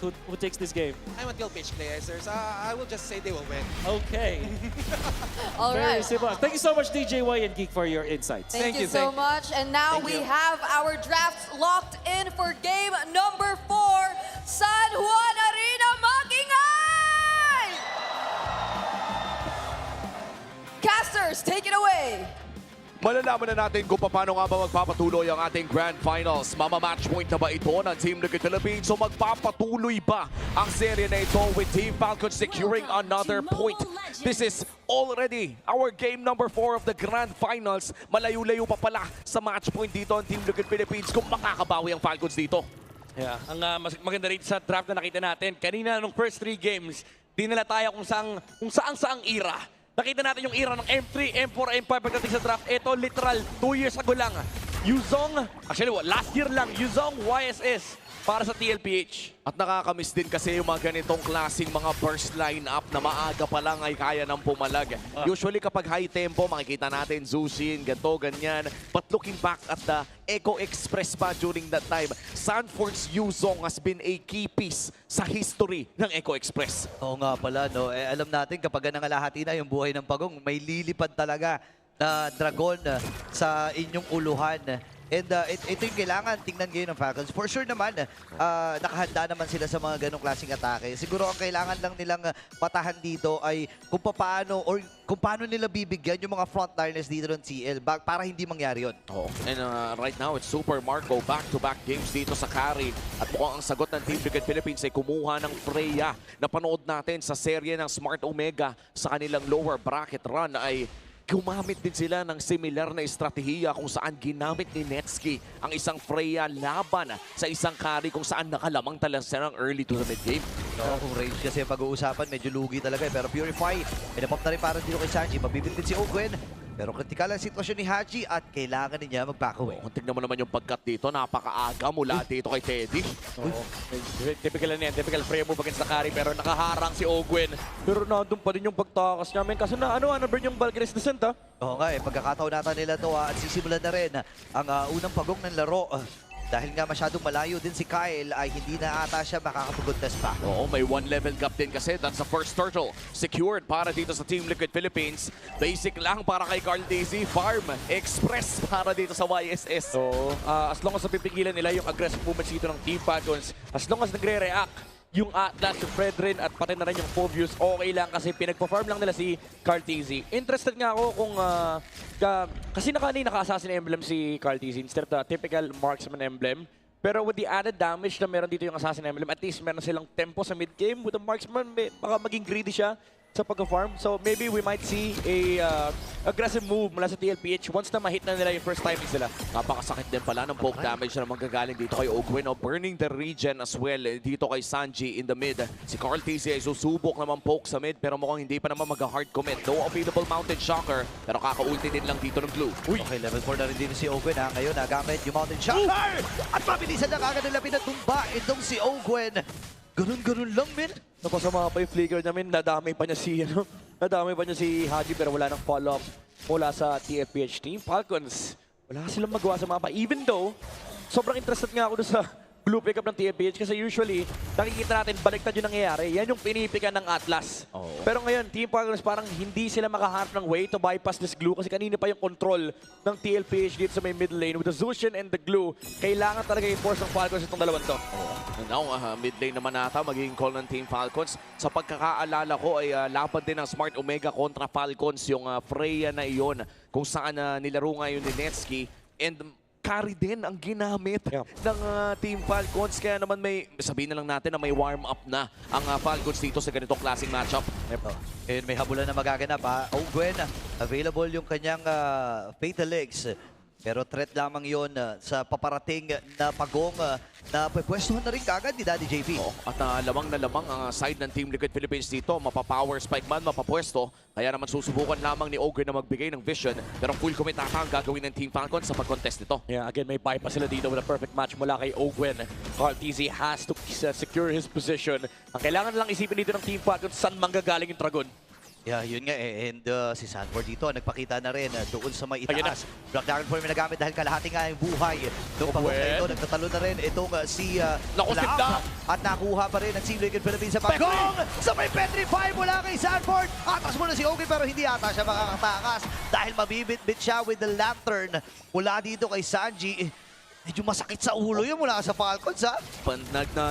who takes this game? I'm a Teal pitch player, sir. So I will just say they will win. Okay. All Very right. simple. Thank you so much, DJY and Geek, for your insights. Thank you so much. And now Thank we you. have our drafts locked in for game number 4, San Juan Arena Makingay! Casters, take it away. Malalaman na natin kung paano nga ba magpapatuloy ang ating Grand Finals. Mama-match point na ba ito ng Team Liquid Philippines o magpapatuloy ba ang serye na ito with Team Falcons securing another point? This is already our game number 4 of the Grand Finals. Malayo-layo pa pala sa match point dito ang Team Liquid Philippines kung makakabawi ang Falcons dito. Yeah, ang mas maganda rin sa draft na nakita natin, kanina nung first 3 games, dinala tayo kung saang era. Nakita natin yung era ng M3, M4, M5 pagdating sa draft. Ito literal 2 years ago lang. Yuzong, actually last year lang, Yuzong YSS para sa TLPH. At nakakamiss din kasi yung mga ganitong klaseng mga burst lineup na maaga pa lang ay kaya ng pumalag. Usually kapag high tempo, makikita natin Zushin, ganito, ganyan. But looking back at the Echo Express pa during that time, Sanford's Yuzong has been a key piece sa history ng Echo Express. Oo nga pala, no? Alam natin kapag nangalahati na yung buhay ng pagong, may lilipad talaga na dragon sa inyong uluhan. And ito yung kailangan tingnan ngayon ng Falcons. For sure naman, nakahanda naman sila sa mga ganong klaseng atake. Siguro ang kailangan lang nilang patahan dito ay kung paano nila bibigyan yung mga frontliners dito ng CL para hindi mangyari yun. Oh. And right now, it's Super Marco. Back-to-back games dito sa carry. At mukhang ang sagot ng Team Liquid Philippines ay kumuha ng Freya. Napanood natin sa serye ng Smart Omega sa kanilang lower bracket run ay gumamit din sila ng similar na estratehiya kung saan ginamit ni Netsky ang isang Freya laban sa isang carry kung saan nakalamang talaga sila ng early to the mid-game. No, kung range kasi pag-uusapan, medyo lugi talaga. Pero Purify, pinapop na rin para dito kay Sanji. Mabibitin si Ogwen. Pero kritikal ang sitwasyon ni Haji at kailangan niya mag-back away. Kung tignan mo naman yung pagkat dito, napakaaga mula dito kay Teddy. Oo. Typical na yan, typical frame move against the carry pero nakaharang si Ogwen. Pero nandun pa din yung pagtakas namin kasi ano burn yung Valkyries Descent ha? Oo nga pagkakataon natin nila to at sisimulan na rin ang unang pagong ng laro. Dahil nga masyadong malayo din si Kyle ay hindi na ata siya makakapag-contest pa. Oo, may 1 level gap din kasi. That's the first turtle secured para dito sa Team Liquid Philippines. Basic lang para kay Carl Daisy. Farm Express para dito sa YSS. So, as long as napipigilan nila yung aggressive movements dito ng Team Falcons, as long as nagre-react yung Atlas, yung Fredrin at pati na rin yung Phobius, okay lang kasi pinagpa-farm lang nila si Cartezy. Interested nga ako kung kasi naka-assassin emblem si Cartezy instead of the typical marksman emblem. Pero with the added damage na meron dito yung assassin emblem, at least meron silang tempo sa mid-game. With the marksman, baka maging greedy siya sa pagka-farm. So maybe we might see a aggressive move mula sa TLPH once na ma-hit na nila yung first timing sila. Napakasakit din pala ng poke damage na manggagaling dito kay Ogwen. Burning the regen as well dito kay Sanji in the mid. Si Carl Tizzy ay susubok naman poke sa mid pero mukhang hindi pa naman mag-hard commit. No available mounted shocker pero kaka-ulti din lang dito ng Blue. Uy. Okay, level 4 na rin din si Ogwen ha. Ngayon nagamit yung mountain shocker at mabilisan na kagad nila pinatumba itong si Ogwen. Ganun-ganun lang, men. Napasama pa yung flicker namin, nadamay pa niya si Haji pero wala nang follow-up mula sa TFPH team. Falcons, wala silang magawa sa mapa. Even though, sobrang interested nga ako doon sa blue pickup ng TFPH kasi usually, nakikita natin baliktad yung nangyayari. Yan yung pinipikan ng Atlas. Oh. Pero ngayon, Team Falcons parang hindi sila makahanap ng way to bypass this glue kasi kanina pa yung control ng TLPH dito sa may mid lane. With the Zushin and the glue, kailangan talaga i-force ng Falcons itong dalawang to. Now, mid lane naman nata magiging call ng Team Falcons. Sa pagkakaalala ko ay laban din ng Smart Omega kontra Falcons yung Freya na iyon kung saan nilaro nga yun ni Netsky. And carry din ang ginamit ng Team Falcons. Kaya naman sabihin na lang natin na may warm-up na ang Falcons dito sa ganitong klaseng matchup. And may habulan na magaganap ha. Ogwen, available yung kanyang Fatal Legs. Pero threat lamang yon sa paparating na pagong na pwepwestuhan na rin kagad ni Daddy JP. At lamang na lamang ang side ng Team Liquid Philippines dito. Mapapower spike man, mapapwesto. Kaya naman susubukan lamang ni Ogre na magbigay ng vision. Pero full commit ata ang gagawin ng Team Falcons sa pag-contest nito. Yeah, again, may bypass sila dito with a perfect match mula kay Ogwen. Carl TZ has to secure his position. Ang kailangan lang isipin dito ng Team Falcons, saan manggagaling yung Dragon. Yeah, yun nga eh. And si Sanford dito, nagpakita na rin doon sa may Ayun na. itaas. Black Dragon Form na nagamit dahil kalahati nga yung buhay. Doon pa Owen. ito, nagtatalo na rin itong si Naku, Lam. Lam. At nakuha pa rin ang Team Liquid Philippines sa pagkong! Sa may petrify mula kay Sanford. Atas muna si Ogie pero hindi ata siya makakatakas dahil mabibit-bit siya with the lantern mula dito kay Sanji. Medyo masakit sa ulo yun mula sa Falcons, ha?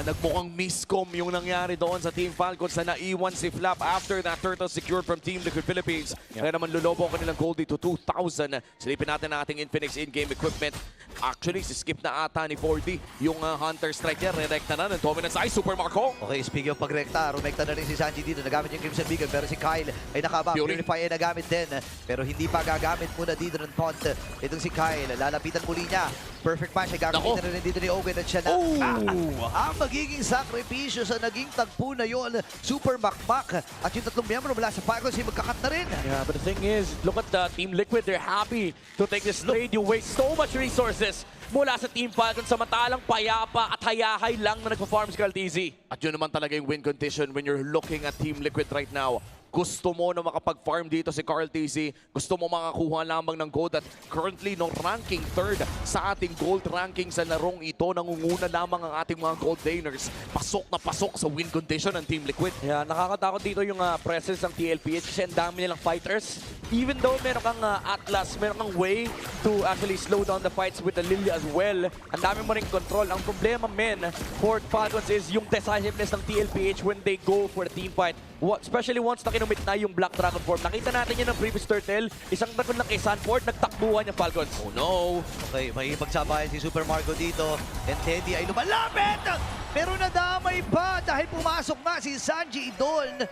Nagmukhang miscom yung nangyari doon sa Team Falcons na naiwan si Flap after that turtle secured from Team Liquid Philippines. Kaya naman lulobo ang kanilang gold dito, 2,000. Silipin natin ang ating Infinix in-game equipment. Actually, si skip na ata ni 4D. Yung Hunter Strike niya, re-recta na ng dominance ay Super Marco. Okay, speaking of pagrekta, rumekta na rin si Sanji dito. Nagamit yung Crimson Beacon pero si Kyle ay nakaba. Fury. Purify ay nagamit din. Pero hindi pa gagamit muna dito ng taunt. Itong si Kyle, lalapitan muli niya. Perfect match ay gagamitin na rin dito ni Owen at siya na. Ang magiging sakripisyo sa naging tagpo na yon, Super Makmak. At yung tatlong miyembro mula sa Falcons ay magkakat na rin. Yeah, but the thing is, look at the Team Liquid. They're happy to take this trade. You waste so much resources mula sa Team Falcon samantalang payapa at hayahay lang na nagpa-farm si Carl TZ. At yun naman talaga yung win condition when you're looking at Team Liquid right now. Gusto mo na makapag-farm dito si Carl TZ. Gusto mo makakuha lamang ng gold at currently no ranking third sa ating gold ranking sa larong ito. Nangunguna lamang ang ating mga gold laners. Pasok na pasok sa win condition ng Team Liquid. Yeah, nakakatakot dito yung presence ng TLPH kasi ang dami nilang fighters. Even though meron kang Atlas, meron kang way to actually slow down the fights with the Lilia as well. Ang dami mo rin control. Ang problema, men, for Falcons is yung decisiveness ng TLPH when they go for the team fight. Especially once na kinumit na yung Black Dragon form. Nakita natin yun ng previous turtle. Isang dragon lang kay Sanford, nagtakbuhan yung Falcons. Oh no! Okay, may pagsabayan si Super Marco dito. And Teddy ay lumalapit! Pero nadamay pa dahil pumasok na si Sanji doon.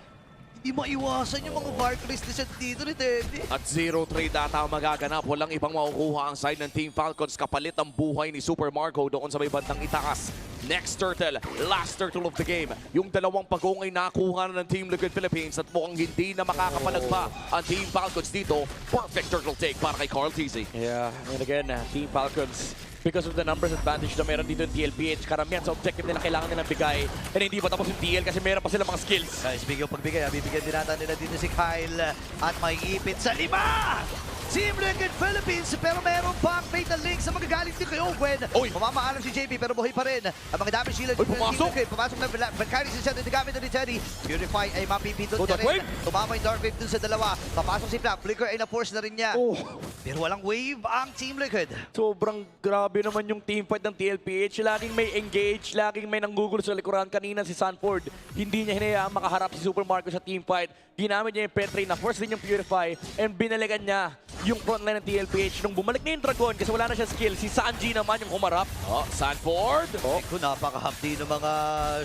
Hindi maiwasan yung mga Valkyries dito ni Teddy. At 0 trade ata ang magaganap. Walang ibang makukuha ang side ng Team Falcons. Kapalit ang buhay ni Super Marco doon sa may bandang itaas. Next turtle, last turtle of the game. Yung dalawang pagong ay nakuha na ng Team Liquid Philippines at mukhang hindi na makakapalag pa ang Team Falcons dito. Perfect turtle take para kay Carl TZ. Yeah, and again, Team Falcons, because of the numbers advantage na meron dito yung TLPH, karamihan sa objective nila kailangan nilang bigay. And hindi pa tapos yung TL kasi meron pa sila mga skills. Speaking of pagbigay, bibigyan din natin nila dito si Kyle at may ipit sa 5! Team Liquid Philippines, pero meron pa fatal link sa magagaling dito kay Owen. Oy! Mamamaalam si JP pero buhay pa rin. Ang mga damage shield. Oy, pumasok! Pumasok na Valkyrie si Seth. Nagamit na ni Teddy. Purify ay mapipindot Oh, na Dark rin. Wave! Tumama yung Dark Wave dun sa dalawa. Papasok si Flap. Flicker ay na-force na rin niya. Oh, Pero walang wave ang Team Liquid. sobrang grabe naman yung team fight ng TLPH. Laging may engage, laging may nanggugulo sa likuran. Kanina si Sanford, hindi niya hinayaan makaharap si Super Marco sa team fight. Ginamit niya yung Petri na force din yung Purify and binalikan niya yung frontline ng TLPH. Nung bumalik na yung Dragon kasi wala na siya skill, si Sanji naman yung humarap. Oh, Sanford! Oh. Napakahapdi ng mga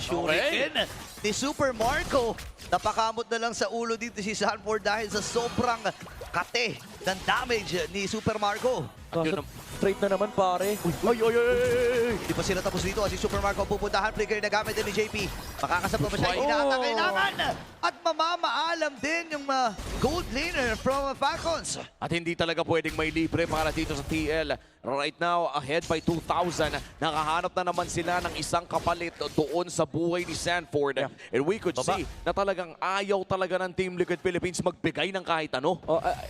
shuriken ni Super Marco. Napakamot na lang sa ulo dito si Sanford dahil sa sobrang kate ng damage ni Super Marco. Yun ang- Straight na naman pare. Ay, ay, ay, ay. Hindi pa sila tapos dito. Si Super Marco pupuntahan. Flicker na gamit din ni JP. Makakasap pa ba siya? Hindi na ata kailangan. At mamamaalam din yung gold laner from Falcons. At hindi talaga pwedeng may libre para dito sa TL. Right now, ahead by 2,000. Nakahanap na naman sila ng isang kapalit doon sa buhay ni Sanford. And we could see na talagang ayaw talaga ng Team Liquid Philippines magbigay ng kahit ano.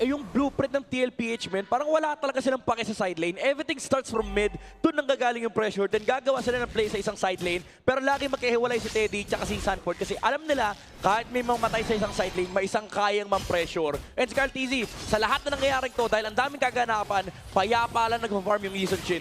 Yung blueprint ng TLPH, men, parang wala talaga silang pake sa side lane. Everything starts from mid, doon nang gagaling yung pressure, then gagawa sila ng play sa isang side lane. Pero lagi magkahiwalay si Teddy tsaka si Sanford kasi alam nila, kahit may mamatay sa isang side lane, may isang kayang man-pressure. And si Carl TZ, sa lahat na nangyayaring to, dahil ang daming kaganapan, payapa lang nag-farm yung Yison Chin.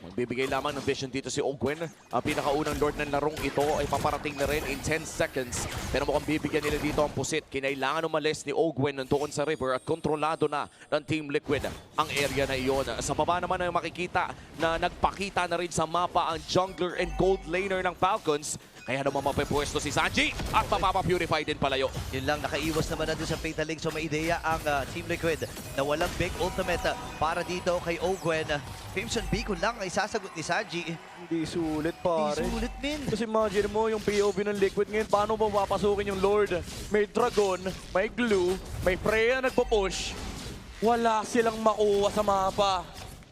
Magbibigay lamang ng vision dito si Ogwen. Ang pinakaunang lord ng larong ito ay paparating na rin in 10 seconds. Pero mukhang bibigyan nila dito ang pusit. Kinailangan umalis ni Ogwen doon sa river at kontrolado na ng Team Liquid ang area na iyon. Sa baba naman ay makikita na nagpakita na rin sa mapa ang jungler and gold laner ng Falcons. Kaya naman mapipwesto si Sanji at mapapapurify din palayo. Yun lang, nakaiwas naman na doon sa Fatal Link. So may ideya ang Team Liquid na walang big ultimate para dito kay Ogwen. Crimson Beacon lang ay sasagot ni Sanji. Hindi sulit, Di pare. sulit, min. Kasi imagine mo yung POV ng Liquid ngayon, paano ba papasukin yung Lord? May Dragon, may Glue, may Freya nagpo-push. Wala silang makuha sa mapa.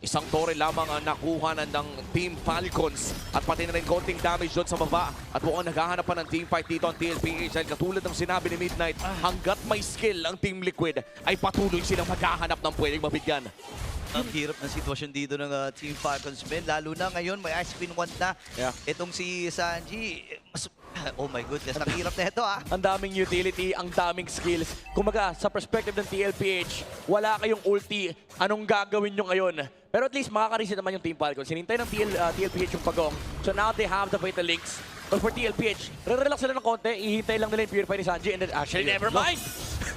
Isang torre lamang ang nakuha ng Team Falcons at pati na rin konting damage doon sa baba. At mukhang naghahanap pa ng team fight dito ang TLPH dahil katulad ng sinabi ni Midnight, hanggat may skill ang Team Liquid ay patuloy silang maghahanap ng pwedeng mabigyan. Ang hirap ng sitwasyon dito ng Team Falcons, men. Lalo na ngayon, may Ice Queen 1 na. Yeah. Itong si Sanji, oh my goodness, ang hirap na ito, Ang daming utility, ang daming skills. Kumaga, sa perspective ng TLPH, wala kayong ulti. Anong gagawin nyo ngayon? Pero at least makaka-reset naman yung Team Falcons. Sinintay ng TLPH yung pagong. So now they have the Fatal Links. But for TLPH, re-relax sila ng konti. Ihintay lang nila yung Purify ni Sanji. And then actually, never mind!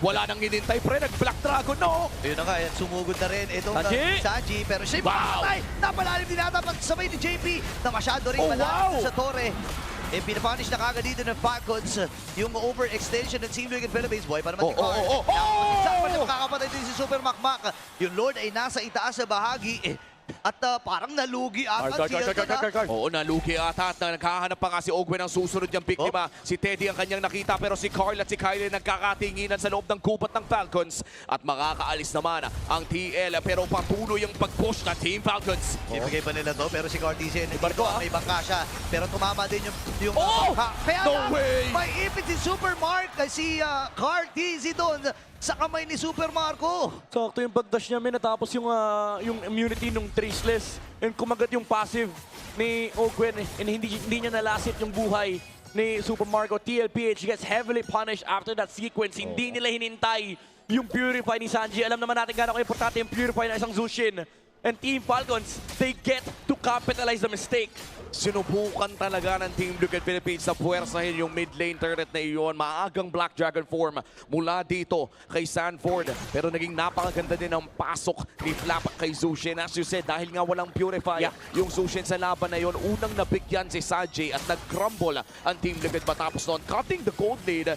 Wala nang hinintay, pre. Nag-Black Dragon, no? Ayun na nga, yan, sumugod na rin itong Sanji! Sanji. Pero siya yung Wow! mapapatay. Napalalim din nata sabay ni JP na masyado rin Oh, malapit wow! sa torre. Pinapunish na kagad dito ng Falcons yung overextension ng Team Liquid Philippines. Boy, pa naman si Carl. Saan na makakapatay din si Super Makmak. Yung Lord ay nasa itaas na bahagi. At parang nalugi ata si Elton. Oo, nalugi ata at naghahanap pa nga si Ogwen ang susunod niyang biktima. Si Teddy ang kanyang nakita pero si Carl at si Kylie nagkakatinginan sa loob ng kubat ng Falcons. At makakaalis naman ang TL pero patuloy ang pag-push ng Team Falcons. Ibigay pa nila to pero si Cartesian Barko, may bangka siya. Pero tumama din yung Oh! bangka. Kaya No lang, way! may ipit si Super Mark si Cartesian doon sa kamay ni Super Marco. Sakto yung pag-dash niya, men. Natapos yung immunity nung Traceless. And kumagat yung passive ni Ogwen. And hindi niya nalasit yung buhay ni Super Marco. TLPH gets heavily punished after that sequence. Hindi nila hinintay yung Purify ni Sanji. Alam naman natin gano'n importante yung Purify na isang Zushin. And Team Falcons, they get to capitalize the mistake. Sinubukan talaga ng Team Liquid Philippines na puwersahin yung mid lane turret na iyon. Maagang Black Dragon form mula dito kay Sanford. Pero naging napakaganda din ang pasok ni Flap kay Zushin. As you said, dahil nga walang Purify, yung Zushin sa laban na yon, unang nabigyan si Sanji at nag-crumble ang Team Liquid matapos noon. Cutting the gold lead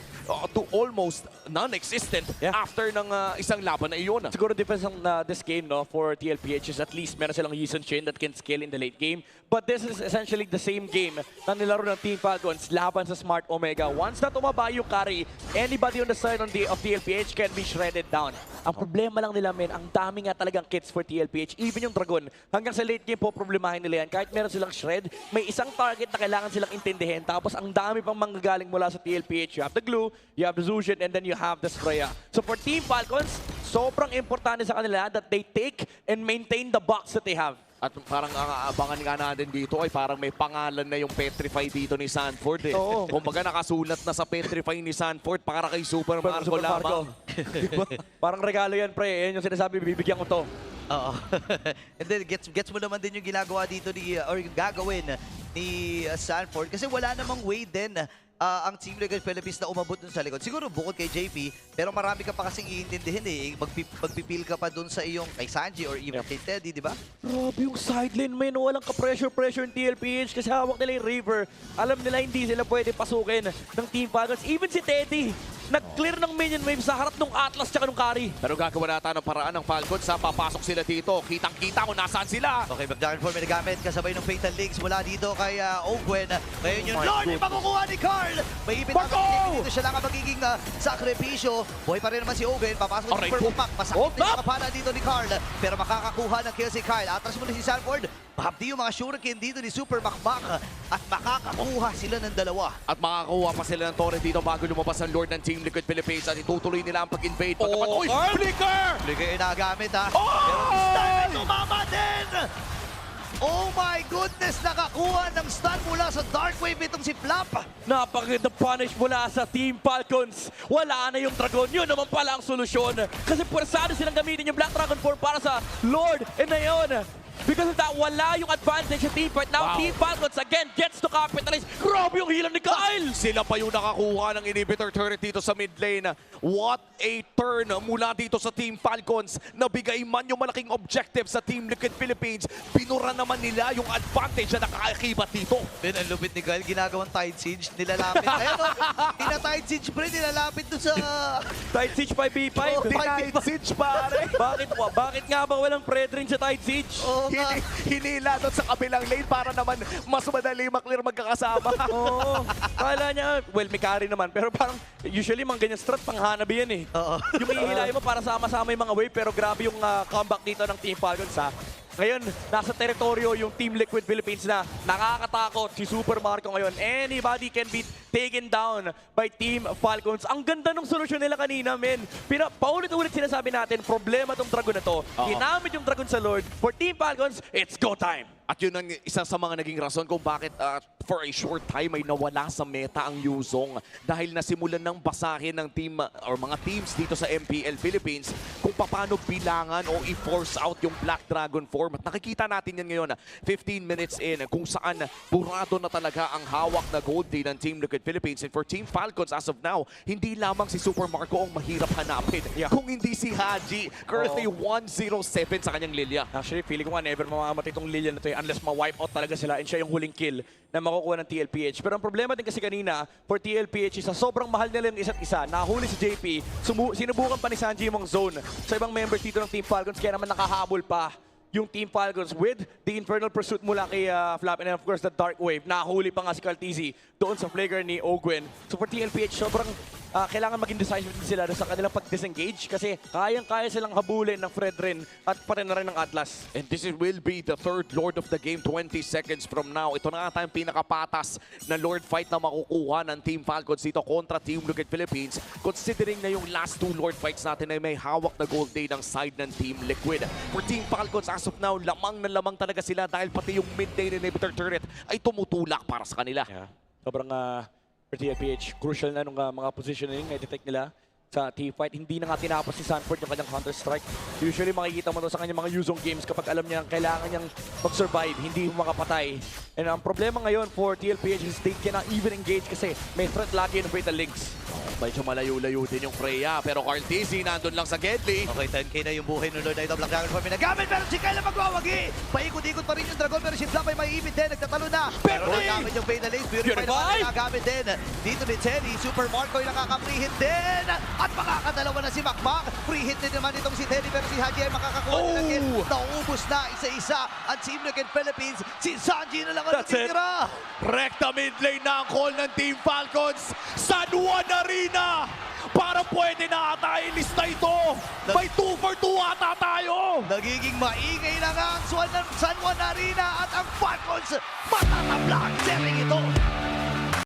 to almost non-existent after ng isang laban na iyon. Siguro difference ng this game no, for TLPH is at least meron silang Yi Sun-shin that can scale in the late game. But this is essentially the same game na nilaro ng Team Falcons laban sa Smart Omega. Once na tumaba yung carry, anybody on the side of TLPH can be shredded down. Ang problema lang nila, men, ang dami nga talagang kits for TLPH. Even yung Dragon, hanggang sa late game po problemahin nila yan. Kahit meron silang shred, may isang target na kailangan silang intindihin. Tapos ang dami pang manggagaling mula sa TLPH. You have the Glue, you have the Zushin, and then you have the Freya. So for Team Falcons, sobrang importante sa kanila that they take and maintain the box that they have. At parang ang aabangan nga natin dito ay parang may pangalan na yung Petrify dito ni Sanford. Oo. Kumbaga nakasulat na sa Petrify ni Sanford para kay Super Marco lamang. Diba? Parang regalo yan, pre. Yan yung sinasabi, bibigyan ko to. Oo. And then gets mo naman din yung ginagawa dito or yung gagawin ni Sanford kasi wala namang way din ang Team Liquid Philippines na umabot dun sa likod. Siguro bukod kay JP, pero marami ka pa kasing iintindihin magpipil ka pa dun sa iyong kay Sanji or even kay Teddy, di ba? Grabe yung side lane, men. Walang ka-pressure yung TLPH kasi hawak nila yung River. Alam nila hindi sila pwede pasukin ng Team Falcons. Even si Teddy, nag-clear ng minion wave sa harap ng Atlas tsaka ng Kari. Pero gagawa nata ng paraan ng Falcons sa papasok sila dito. Kitang-kita kung nasaan sila. Okay, Black Dragon Form may nagamit kasabay ng Fatal Links mula dito kay Ogwen. Ngayon yung Lord ay makukuha ni Carl. May ipit ang dito siya lang ang magiging sakripisyo. Buhay pa rin naman si Ogwen. Papasok ng Super Pack. Masakit din ang kapana dito ni Carl. Pero makakakuha ng kill si Carl. Atras muna si Sanford. Mahabdi yung mga shuriken dito ni Super Makmak. At makakakuha sila ng dalawa. At makakuha pa sila ng torrent dito bago lumabas ang Lord ng Team Liquid Philippines at itutuloy nila ang pag-invade. Uy! Flicker! Flicker yung nagamit ha. Pero this time ay tumama din! Oh my goodness! Nakakuha ng stun mula sa Dark Wave itong si Flap. Napakaganda punish mula sa Team Falcons. Wala na yung Dragon. Yun naman pala ang solusyon. Kasi pwersado silang gamitin yung Black Dragon form para sa Lord. And na yun, because of that, wala yung advantage sa team fight. Now, Team Falcons again gets to capitalize. Grabe yung hilang ni Kyle! Sila pa yung nakakuha ng inhibitor turret dito sa mid lane. What a turn mula dito sa Team Falcons. Nabigay man yung malaking objective sa Team Liquid Philippines. Pinura naman nila yung advantage na nakaakibat dito. Ben, ang lupit ni Kyle, ginagawang Tide Siege, nilalapit. Ayan o, tina-Tide Siege pre, nilalapit doon sa... Tide Siege 5v5. Oh, Tide Siege pare. Bakit nga ba walang Predrin sa Tide Siege? Oo nga. Hinila doon sa kabilang lane para naman mas madali maklear magkakasama. Oo. Kala niya, well, may carry naman. Pero parang, usually, mga ganyan strat, panghanabi yan eh. Oo. Yung ihilay mo para sama-sama yung mga wave, pero grabe yung comeback dito ng Team Falcons ha. Ngayon, nasa teritoryo yung Team Liquid Philippines na nakakatakot si Super Marco ngayon. Anybody can be taken down by Team Falcons. Ang ganda ng solusyon nila kanina, men. Paulit-ulit sinasabi natin, problema tong Dragon na to. Ginamit yung Dragon sa Lord. For Team Falcons, it's go time! At yun ang isa sa mga naging rason kung bakit for a short time ay nawala sa meta ang Yuzong. Dahil nasimulan ng basahin ng team or mga teams dito sa MPL Philippines kung paano bilangan o i-force out yung Black Dragon form. At nakikita natin yan ngayon 15 minutes in kung saan burado na talaga ang hawak na gold din ng Team Liquid Philippines. And for Team Falcons as of now, hindi lamang si Super Marco ang mahirap hanapin. Kung hindi si Haji, currently 1-0-7 sa kanyang Lilia. Actually, feeling ko nga never mamamatay itong Lilian na to unless ma-wipe out talaga sila and siya yung huling kill na makukuha ng TLPH. Pero ang problema din kasi kanina for TLPH is sa sobrang mahal nila yung isa't isa. Nahuli si JP, sinubukan pa ni Sanji yung zone sa ibang members dito ng Team Falcons kaya naman nakahabol pa yung Team Falcons with the Infernal Pursuit mula kay Flap and of course the Dark Wave. Nahuli pa nga si Carteezy doon sa flagrant ni Ogwen. So for TLPH, sobrang kailangan maging decisive din sila sa kanilang pag-disengage kasi kayang-kaya silang habulin ng Fredrin at pati na rin ng Atlas. And this will be the third Lord of the game 20 seconds from now. Ito na ata yung pinakapatas na Lord fight na makukuha ng Team Falcons dito kontra Team Liquid Philippines. Considering na yung last two Lord fights natin ay may hawak na gold day ng side ng Team Liquid. For Team Falcons as of now, lamang na lamang talaga sila dahil pati yung mid-lane inhibitor turret ay tumutulak para sa kanila. Yeah. Sobrang for TLPH, crucial na nung mga positioning na detect nila sa team-fight. Hindi na nga tinapos si Sanford yung kanyang counter-strike. Usually makikita mo to sa kanyang mga Yuzong games kapag alam niya kailangan niyang mag-survive, hindi makapatay. And ang problema ngayon for TLPH is they cannot even engage kasi may threat lagi ng Fatal Links. Medyo malayo-layo din yung Freya pero Carteezy nandun lang sa Gedli. Okay, 10k na yung buhay ng Lord na ito. Black Dragon form nagamit pero si Kyle magwawagi. Paikot-ikot pa rin yung Dragon pero si Flap ay maiipit din. Nagtatalo na. Pero nagamit yung Fatal Ace. Purify naman nagamit din. Dito ni Terry. Super Marco yung nakaka-free-hit din. At makakadalawa na si Makmak. Free-hit din naman itong si Terry pero si Haji ay makakakuha din ng kill. Naubos na isa-isa. At Team Liquid Philippines, si Sanji na lang ang natitira. Rekta mid lane na ang call ng Team Falcons. San Juan Arena! Para pwede na ata ilista ito. May 2 for 2 ata tayo. Nagiging maingay na nga ang San Juan Arena at ang Falcons matatabla ang sering ito.